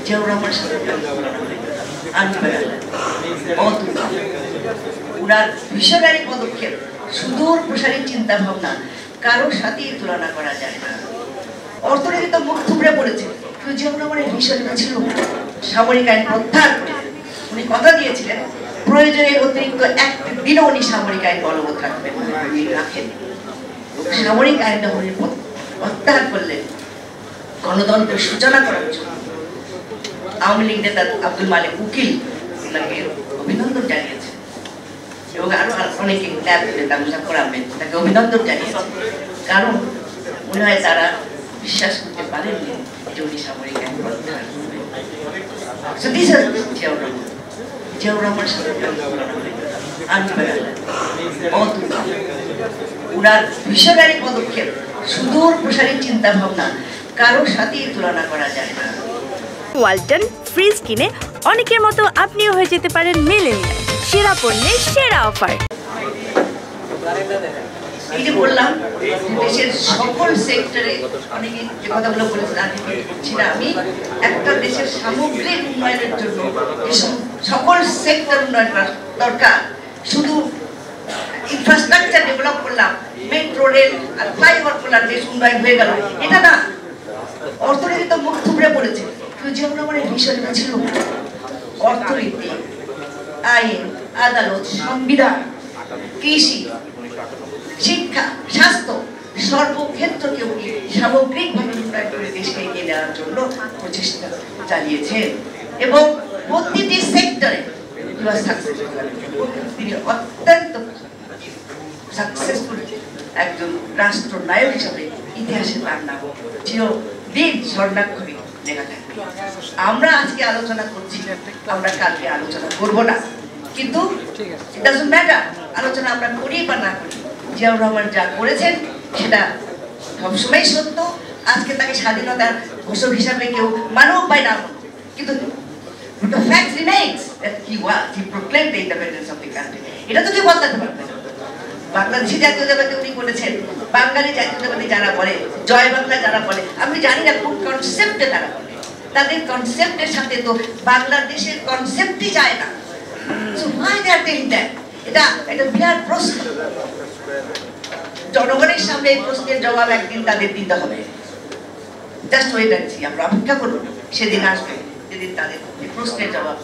জিয়াউর রহমান উনার ভিশনারি পদক্ষেপ, সুদূর প্রসারী চিন্তা ভাবনা কারোর সাথেই তুলনা করা যায় না। অর্থনীতি তো মুখ থুবড়ে পড়েছে, কিন্তু জিয়াউর রহমানের ভিশনটা ছিল সামরিক আইন প্রত্যাহার করে উনি কথা দিয়েছিলেন প্রয়োজনের অতিরিক্ত একদিনও উনি সামরিক আইন বলবৎ রাখবেন, উনি রাখেন। সামরিক আইনটা উনি প্রত্যাহার করলেন গণতন্ত্রের সূচনা করার জন্য। আওয়ামী লীগ নেতা আব্দুল মালিক উকিল ওনাকে অভিনন্দন জানিয়েছে এবং আরো অনেকে ল্যাব নেতা মুজাফফর আহমেদ তাকে অভিনন্দন জানিয়েছে, কারণ মনে হয় তারা বিশ্বাস করতে পারেননি যে উনি সামরিক আইন প্রত্যাহার করবেন। So these are Ziaur Rahman উনার ভিশনারি পদক্ষেপ, সুদূর প্রসারী চিন্তা ভাবনা কারোর সাথেই তুলনা করা যায় না। ওয়ালটন ফ্রিজ কিনে অনেকের মতো আপনিও হয়ে যেতে পারেন মিলেনিয়াল, সেরা পণ্যের সেরা অফার। এই যে বললাম দেশের সকল সেক্টরে অনেকে যে কথাগুলো বলেছেন আমি একটা দেশের সামগ্রিক উন্নয়নের জন্য সকল সেক্টর উন্নয়ন করা দরকার। শুধু ইনফ্রাস্ট্রাকচার ডেভেলপ করলাম, মেট্রো রেল আর ফ্লাইওভার করলাম, দেশ উন্নয়ন হয়ে গেল, এটা না। অর্থনীতি তো মুখ থুবড়ে পড়েছে, কিন্তু জিয়াউর রহমানের বিষয়টা ছিল অর্থনীতি, আইন, আদালত, সংবিধান, কৃষি, শিক্ষা, স্বাস্থ্য, সর্বক্ষেত্রকে উনি সামগ্রিকভাবে উন্নয়ন করে দেশকে এগিয়ে নেওয়ার জন্য প্রচেষ্টা চালিয়েছেন এবং প্রতিটি সেক্টরে তিনি অত্যন্ত সাকসেসফুল একজন রাষ্ট্রনায়ক হিসাবে ইতিহাসে তার নাম চিরদিন স্বর্ণাক্ষরে লেখা থাকবে। আমরা আজকে আলোচনা করছি, আমরা কালকে আলোচনা করব না, কিন্তু ইট ডাজন্ট ম্যাটার আলোচনা আমরা করি বা না করি। জিয়াউর রহমান যা করেছেন সেটা সবসময় সত্য। আজকে তাকে স্বাধীনতার ঘোষক হিসাবে কেউ মানুক বা না, কিন্তু the fact remains that he proclaimed the independence of the country. এটা তো কেউ বদলাতে পারবে না। বাংলাদেশি জাতীয়তাবাদী উনি বলেছেন, বাঙালি জাতীয়তাবাদী যারা বলে, জয় বাংলা যারা বলে, আমি জানি না কোন কনসেপ্টে তারা বলে, তাদের কনসেপ্টের সাথে তো বাংলাদেশের কনসেপ্টই যায় না। So why they are saying that? এটা একটা বিরাট প্রশ্ন। জনগণের সামনে এই প্রশ্নের জবাব একদিন তাদের দিতে হবে। জাস্ট ওয়েট অ্যান্ড সি, আমরা অপেক্ষা করব, সেদিন আসবে যেদিন তাদের প্রশ্নের জবাব